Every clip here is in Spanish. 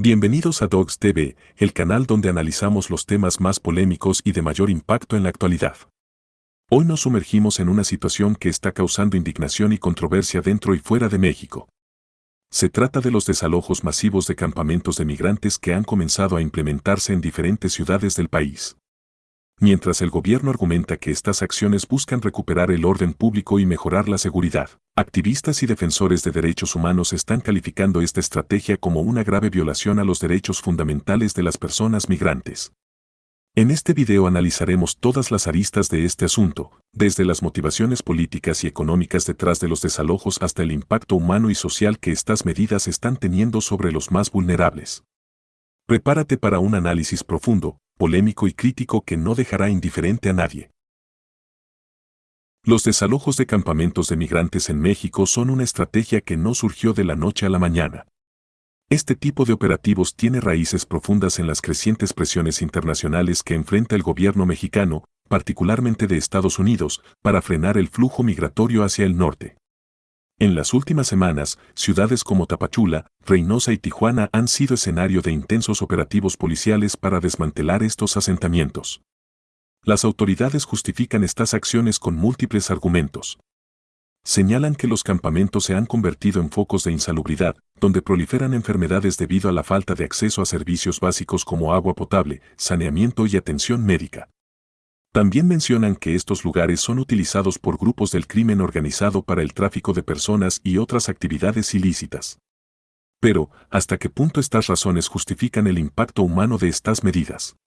Bienvenidos a Dogs TV, el canal donde analizamos los temas más polémicos y de mayor impacto en la actualidad. Hoy nos sumergimos en una situación que está causando indignación y controversia dentro y fuera de México. Se trata de los desalojos masivos de campamentos de migrantes que han comenzado a implementarse en diferentes ciudades del país. Mientras el gobierno argumenta que estas acciones buscan recuperar el orden público y mejorar la seguridad, activistas y defensores de derechos humanos están calificando esta estrategia como una grave violación a los derechos fundamentales de las personas migrantes. En este video analizaremos todas las aristas de este asunto, desde las motivaciones políticas y económicas detrás de los desalojos hasta el impacto humano y social que estas medidas están teniendo sobre los más vulnerables. Prepárate para un análisis profundo, polémico y crítico que no dejará indiferente a nadie. Los desalojos de campamentos de migrantes en México son una estrategia que no surgió de la noche a la mañana. Este tipo de operativos tiene raíces profundas en las crecientes presiones internacionales que enfrenta el gobierno mexicano, particularmente de Estados Unidos, para frenar el flujo migratorio hacia el norte. En las últimas semanas, ciudades como Tapachula, Reynosa y Tijuana han sido escenario de intensos operativos policiales para desmantelar estos asentamientos. Las autoridades justifican estas acciones con múltiples argumentos. Señalan que los campamentos se han convertido en focos de insalubridad, donde proliferan enfermedades debido a la falta de acceso a servicios básicos como agua potable, saneamiento y atención médica. También mencionan que estos lugares son utilizados por grupos del crimen organizado para el tráfico de personas y otras actividades ilícitas. Pero, ¿hasta qué punto estas razones justifican el impacto humano de estas medidas?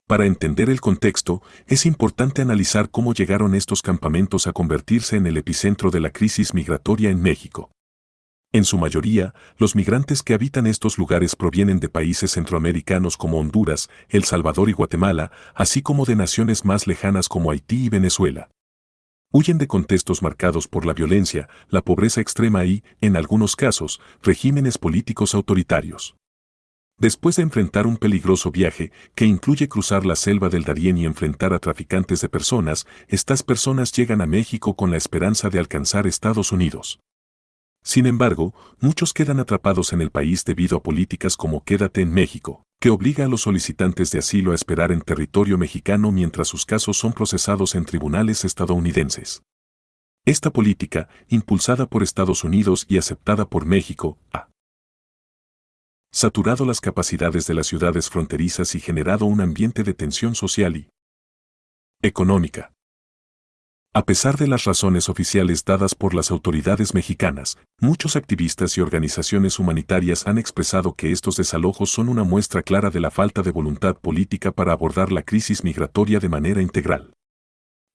Para entender el contexto, es importante analizar cómo llegaron estos campamentos a convertirse en el epicentro de la crisis migratoria en México. En su mayoría, los migrantes que habitan estos lugares provienen de países centroamericanos como Honduras, El Salvador y Guatemala, así como de naciones más lejanas como Haití y Venezuela. Huyen de contextos marcados por la violencia, la pobreza extrema y, en algunos casos, regímenes políticos autoritarios. Después de enfrentar un peligroso viaje, que incluye cruzar la selva del Darién y enfrentar a traficantes de personas, estas personas llegan a México con la esperanza de alcanzar Estados Unidos. Sin embargo, muchos quedan atrapados en el país debido a políticas como Quédate en México, que obliga a los solicitantes de asilo a esperar en territorio mexicano mientras sus casos son procesados en tribunales estadounidenses. Esta política, impulsada por Estados Unidos y aceptada por México, ha saturado las capacidades de las ciudades fronterizas y generado un ambiente de tensión social y económica. A pesar de las razones oficiales dadas por las autoridades mexicanas, muchos activistas y organizaciones humanitarias han expresado que estos desalojos son una muestra clara de la falta de voluntad política para abordar la crisis migratoria de manera integral.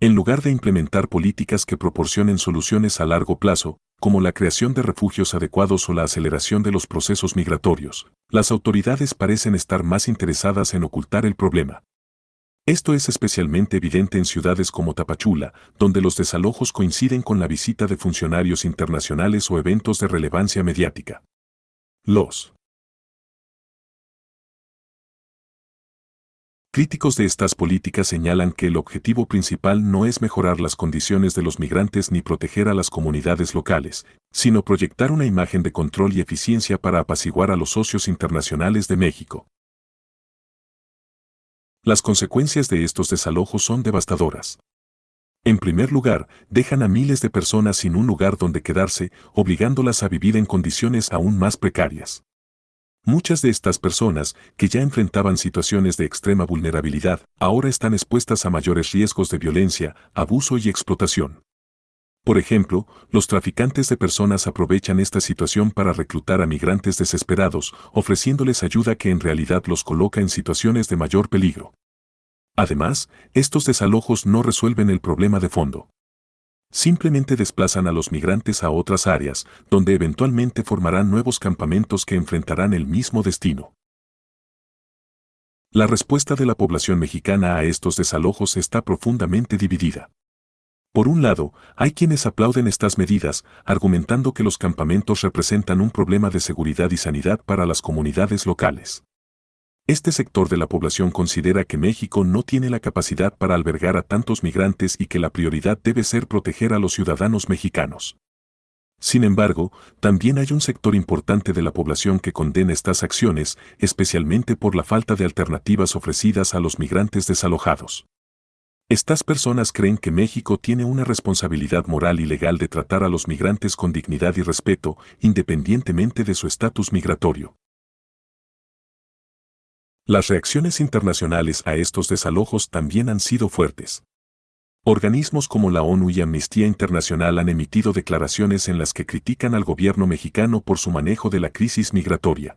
En lugar de implementar políticas que proporcionen soluciones a largo plazo, como la creación de refugios adecuados o la aceleración de los procesos migratorios, las autoridades parecen estar más interesadas en ocultar el problema. Esto es especialmente evidente en ciudades como Tapachula, donde los desalojos coinciden con la visita de funcionarios internacionales o eventos de relevancia mediática. Los críticos de estas políticas señalan que el objetivo principal no es mejorar las condiciones de los migrantes ni proteger a las comunidades locales, sino proyectar una imagen de control y eficiencia para apaciguar a los socios internacionales de México. Las consecuencias de estos desalojos son devastadoras. En primer lugar, dejan a miles de personas sin un lugar donde quedarse, obligándolas a vivir en condiciones aún más precarias. Muchas de estas personas, que ya enfrentaban situaciones de extrema vulnerabilidad, ahora están expuestas a mayores riesgos de violencia, abuso y explotación. Por ejemplo, los traficantes de personas aprovechan esta situación para reclutar a migrantes desesperados, ofreciéndoles ayuda que en realidad los coloca en situaciones de mayor peligro. Además, estos desalojos no resuelven el problema de fondo. Simplemente desplazan a los migrantes a otras áreas, donde eventualmente formarán nuevos campamentos que enfrentarán el mismo destino. La respuesta de la población mexicana a estos desalojos está profundamente dividida. Por un lado, hay quienes aplauden estas medidas, argumentando que los campamentos representan un problema de seguridad y sanidad para las comunidades locales. Este sector de la población considera que México no tiene la capacidad para albergar a tantos migrantes y que la prioridad debe ser proteger a los ciudadanos mexicanos. Sin embargo, también hay un sector importante de la población que condena estas acciones, especialmente por la falta de alternativas ofrecidas a los migrantes desalojados. Estas personas creen que México tiene una responsabilidad moral y legal de tratar a los migrantes con dignidad y respeto, independientemente de su estatus migratorio. Las reacciones internacionales a estos desalojos también han sido fuertes. Organismos como la ONU y Amnistía Internacional han emitido declaraciones en las que critican al gobierno mexicano por su manejo de la crisis migratoria.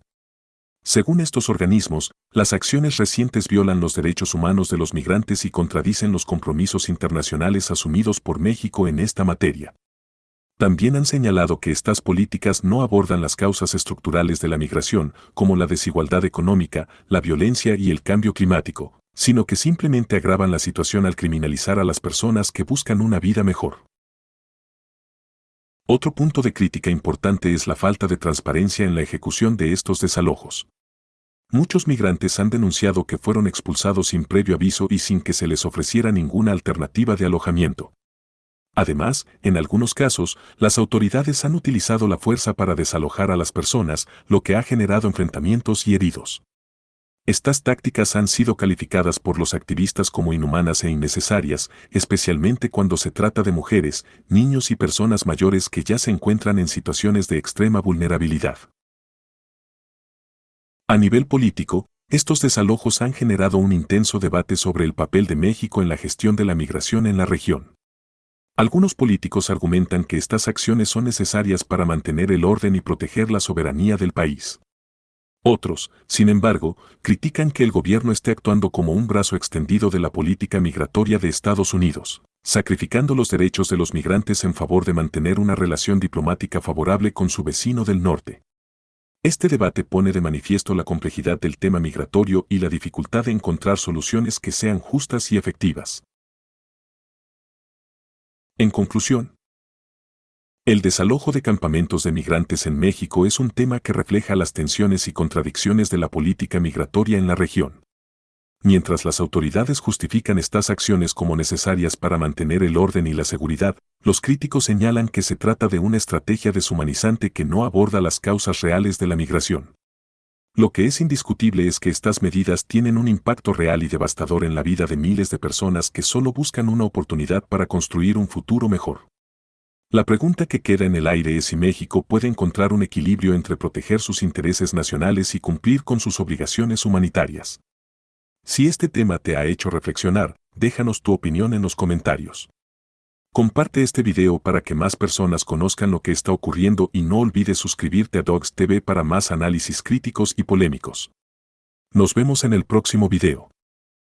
Según estos organismos, las acciones recientes violan los derechos humanos de los migrantes y contradicen los compromisos internacionales asumidos por México en esta materia. También han señalado que estas políticas no abordan las causas estructurales de la migración, como la desigualdad económica, la violencia y el cambio climático, sino que simplemente agravan la situación al criminalizar a las personas que buscan una vida mejor. Otro punto de crítica importante es la falta de transparencia en la ejecución de estos desalojos. Muchos migrantes han denunciado que fueron expulsados sin previo aviso y sin que se les ofreciera ninguna alternativa de alojamiento. Además, en algunos casos, las autoridades han utilizado la fuerza para desalojar a las personas, lo que ha generado enfrentamientos y heridos. Estas tácticas han sido calificadas por los activistas como inhumanas e innecesarias, especialmente cuando se trata de mujeres, niños y personas mayores que ya se encuentran en situaciones de extrema vulnerabilidad. A nivel político, estos desalojos han generado un intenso debate sobre el papel de México en la gestión de la migración en la región. Algunos políticos argumentan que estas acciones son necesarias para mantener el orden y proteger la soberanía del país. Otros, sin embargo, critican que el gobierno esté actuando como un brazo extendido de la política migratoria de Estados Unidos, sacrificando los derechos de los migrantes en favor de mantener una relación diplomática favorable con su vecino del norte. Este debate pone de manifiesto la complejidad del tema migratorio y la dificultad de encontrar soluciones que sean justas y efectivas. En conclusión, el desalojo de campamentos de migrantes en México es un tema que refleja las tensiones y contradicciones de la política migratoria en la región. Mientras las autoridades justifican estas acciones como necesarias para mantener el orden y la seguridad, los críticos señalan que se trata de una estrategia deshumanizante que no aborda las causas reales de la migración. Lo que es indiscutible es que estas medidas tienen un impacto real y devastador en la vida de miles de personas que solo buscan una oportunidad para construir un futuro mejor. La pregunta que queda en el aire es si México puede encontrar un equilibrio entre proteger sus intereses nacionales y cumplir con sus obligaciones humanitarias. Si este tema te ha hecho reflexionar, déjanos tu opinión en los comentarios. Comparte este video para que más personas conozcan lo que está ocurriendo y no olvides suscribirte a Dogs TV para más análisis críticos y polémicos. Nos vemos en el próximo video.